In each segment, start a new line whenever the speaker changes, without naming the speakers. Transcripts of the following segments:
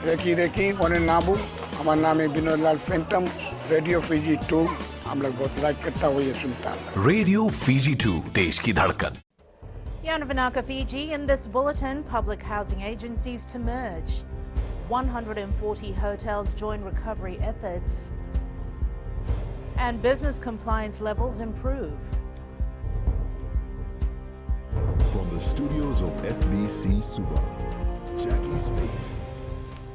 Recce one नाबू हमारा नाम है विनोद लाल फैंटम रेडियो फीजी 2 हम लोग बहुत लाइक करता हुआ ये सुनता है
रेडियो फीजी 2 देश की धड़कन.
Yanavanaka, Fiji. In this bulletin, public housing agencies to merge. 140 hotels join recovery efforts. And business compliance levels improve.
From the studios of FBC Suva, Jackie Spate.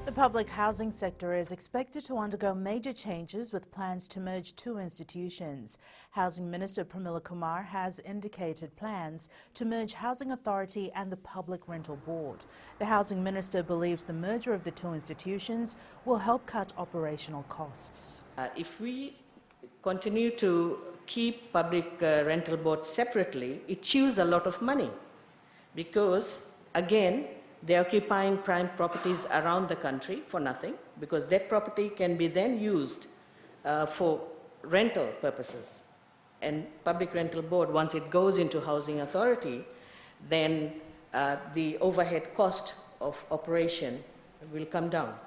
The public housing sector is expected to undergo major changes with plans to merge two institutions. Housing Minister PREMILA KUMAR has indicated plans to merge Housing Authority and the Public Rental Board. The Housing Minister believes the merger of the two institutions will help cut operational costs.
If we continue to keep Public Rental Board separately, it chews a lot of money because, again, they're occupying prime properties around the country for nothing because that property can be then used for rental purposes. And Public Rental Board, once it goes into Housing Authority, then the overhead cost of operation will come down.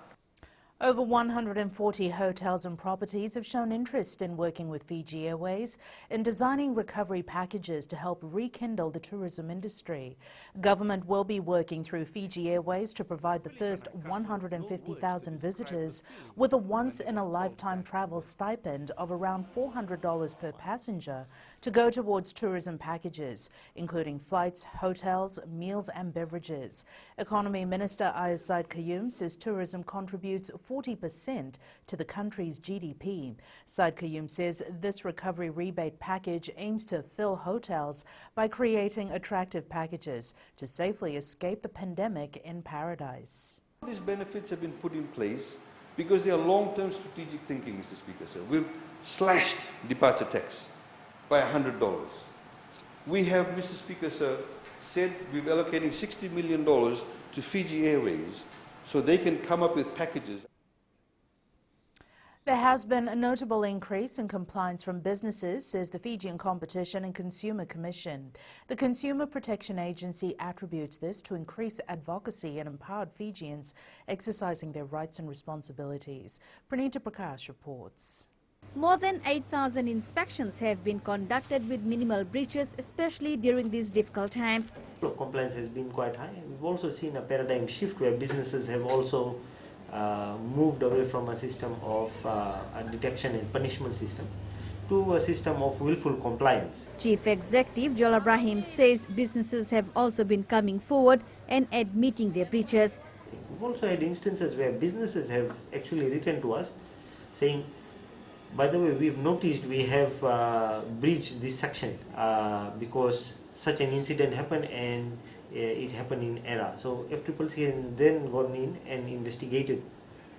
Over 140 hotels and properties have shown interest in working with Fiji Airways in designing recovery packages to help rekindle the tourism industry. Government will be working through Fiji Airways to provide the first 150,000 visitors with a once-in-a-lifetime travel stipend of around $400 per passenger to go towards tourism packages, including flights, hotels, meals and beverages. Economy Minister Said Qayyum says tourism contributes 40% to the country's GDP. Said Qayyum says this recovery rebate package aims to fill hotels by creating attractive packages to safely escape the pandemic in paradise.
These benefits have been put in place because they are long-term strategic thinking, Mr. Speaker, sir. We've slashed departure tax by $100. We have, Mr. Speaker, sir, said we're allocating $60 million to Fiji Airways so they can come up with packages.
There has been a notable increase in compliance from businesses, says the Fijian Competition and Consumer Commission. The Consumer Protection Agency attributes this to increased advocacy and empowered Fijians exercising their rights and responsibilities. Pranita Prakash reports.
More than 8,000 inspections have been conducted with minimal breaches, especially during these difficult times.
Compliance has been quite high. We've also seen a paradigm shift where businesses have also moved away from a system of a detection and punishment system to a system of willful compliance.
Chief Executive Joel Ibrahim says businesses have also been coming forward and admitting their breaches.
We've also had instances where businesses have actually written to us saying, by the way, we've noticed we have breached this section because such an incident happened and it happened in error. So FCCC has then gone in and investigated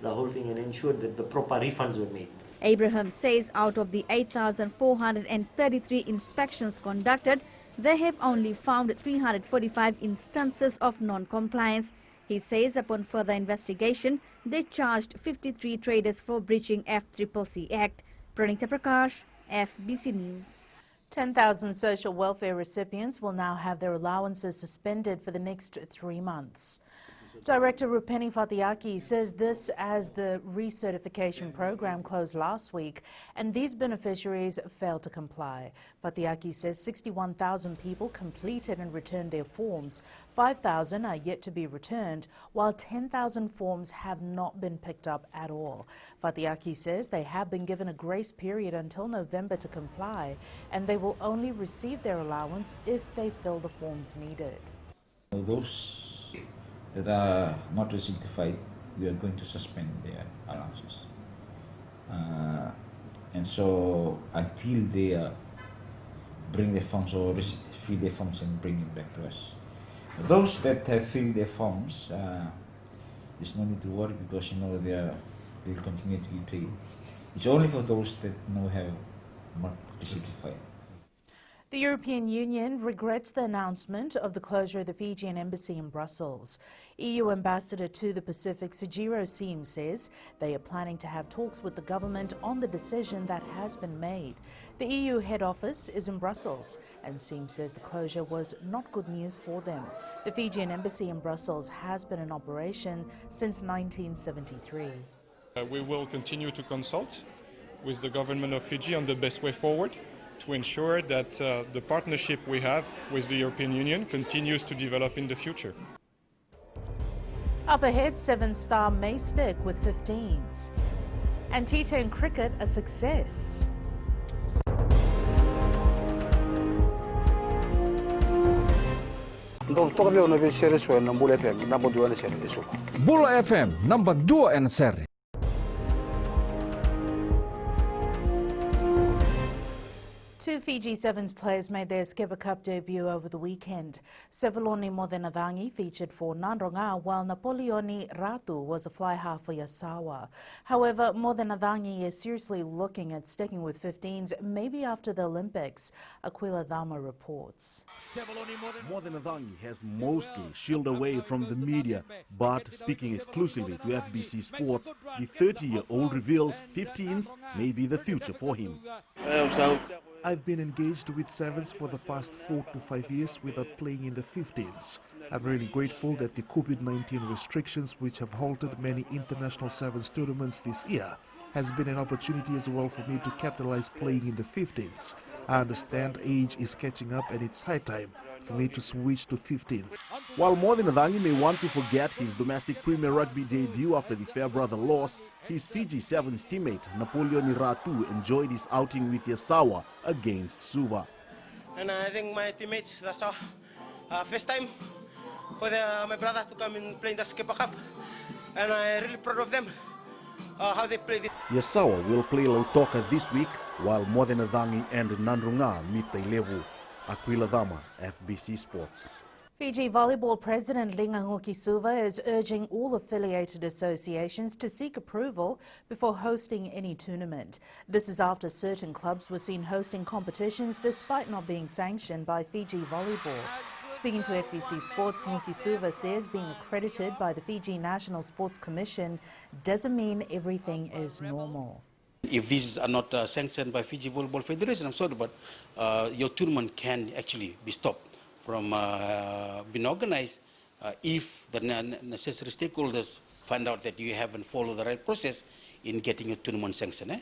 the whole thing and ensured that the proper refunds were made.
Abraham says out of the 8,433 inspections conducted, they have only found 345 instances of non-compliance. He says upon further investigation, they charged 53 traders for breaching FCCC Act. Pranita Prakash, FBC News.
10,000 social welfare recipients will now have their allowances suspended for the next 3 months. Director Rupeni Fathiaki says this as the recertification program closed last week and these beneficiaries failed to comply. Fathiaki says 61,000 people completed and returned their forms. 5,000 are yet to be returned, while 10,000 forms have not been picked up at all. Fathiaki says they have been given a grace period until November to comply and they will only receive their allowance if they fill the forms needed.
Those that are not recertified, we are going to suspend their allowances. And so until they bring their forms or fill their forms and bring it back to us. Those that have filled their forms, there's no need to worry because they'll continue to be paid. It's only for those that have not recertified.
The European Union regrets the announcement of the closure of the Fijian embassy in Brussels. EU Ambassador to the Pacific SUJIRO says they are planning to have talks with the government on the decision that has been made. The EU head office is in Brussels, and says the closure was not good news for them. The Fijian embassy in Brussels has been in operation since 1973.
We will continue to consult with the government of Fiji on the best way forward to ensure that the partnership we have with the European Union continues to develop in the future.
Up ahead, 7-star may stick with 15s. And T10 cricket a success.
Bull FM number 2 en seri.
Two Fiji Sevens players made their Skipper Cup debut over the weekend. Sevaloni Modenadangi featured for Nandronga, while Napolioni Ratu was a fly half for Yasawa. However, Modenadangi is seriously looking at sticking with 15s, maybe after the Olympics. AKUILA reports.
Mocenacagi has mostly shielded away from the media, but speaking exclusively to FBC Sports, the 30-year-old reveals 15s may be the future for him.
I've been engaged with sevens for the past 4 to 5 years without playing in the 15s. I'm really grateful that the COVID-19 restrictions, which have halted many international sevens tournaments this year, has been an opportunity as well for me to capitalize playing in the 15s. I understand age is catching up and it's high time for me to switch to 15s.
While Mocenacagi may want to forget his domestic Premier Rugby debut after the Fairbrother loss, his Fiji Sevens teammate Napolioni Ratu enjoyed his outing with Yasawa against Suva.
And I think my teammates, that's our first time for my brother to come and play in the Skipper Cup. And I'm really proud of them, how they played it.
Yasawa will play Lautoka this week, while Mocenacagi and Nandronga meet the level. AKUILA, FBC Sports.
Fiji Volleyball President GUKISUVA is urging all affiliated associations to seek approval before hosting any tournament. This is after certain clubs were seen hosting competitions despite not being sanctioned by Fiji Volleyball. Speaking to FBC Sports, GUKISUVA says being accredited by the Fiji National Sports Commission doesn't mean everything is normal.
If these are not sanctioned by Fiji Volleyball Federation, I'm sorry, but your tournament can actually be stopped from being organized if the necessary stakeholders find out that you haven't followed the right process in getting a tournament sanctioned.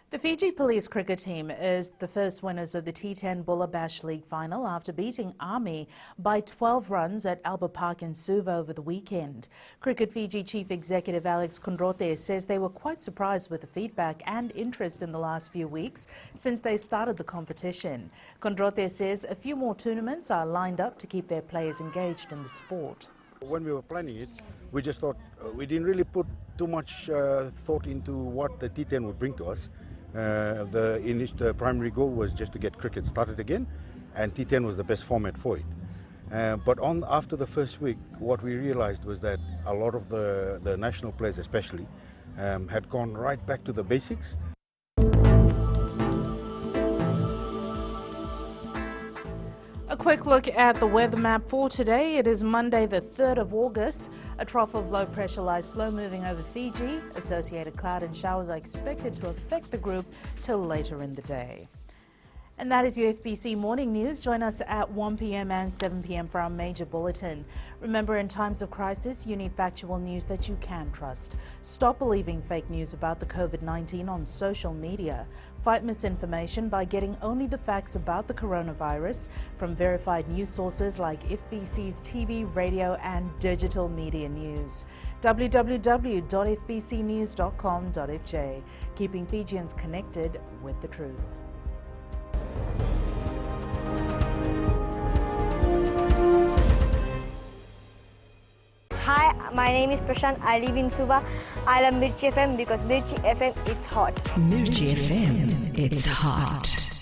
The Fiji Police cricket team is the first winners of the T10 Bulla Bash League final after beating Army by 12 runs at Albert Park in Suva over the weekend. Cricket Fiji Chief Executive Alex KONROTE says they were quite surprised with the feedback and interest in the last few weeks since they started the competition. KONROTE says a few more tournaments are lined up to keep their players engaged in the sport.
When we were planning it, we just thought we didn't really put too much thought into what the T10 would bring to us. The primary goal was just to get cricket started again, and T10 was the best format for it. But after the first week, what we realized was that a lot of the national players especially had gone right back to the basics.
A quick look at the weather map for today. It is Monday the 3rd of August. A trough of low pressure lies slow moving over Fiji. Associated cloud and showers are expected to affect the group till later in the day. And that is your FBC Morning News. Join us at 1 p.m. and 7 p.m. for our major bulletin. Remember, in times of crisis, you need factual news that you can trust. Stop believing fake news about the COVID-19 on social media. Fight misinformation by getting only the facts about the coronavirus from verified news sources like FBC's TV, radio and digital media news. www.fbcnews.com.fj. Keeping Fijians connected with the truth.
Hi, my name is Prashant. I live in Suva. I love MIRGE FM because MIRGE FM, it's hot.
MIRGE FM, it's hot.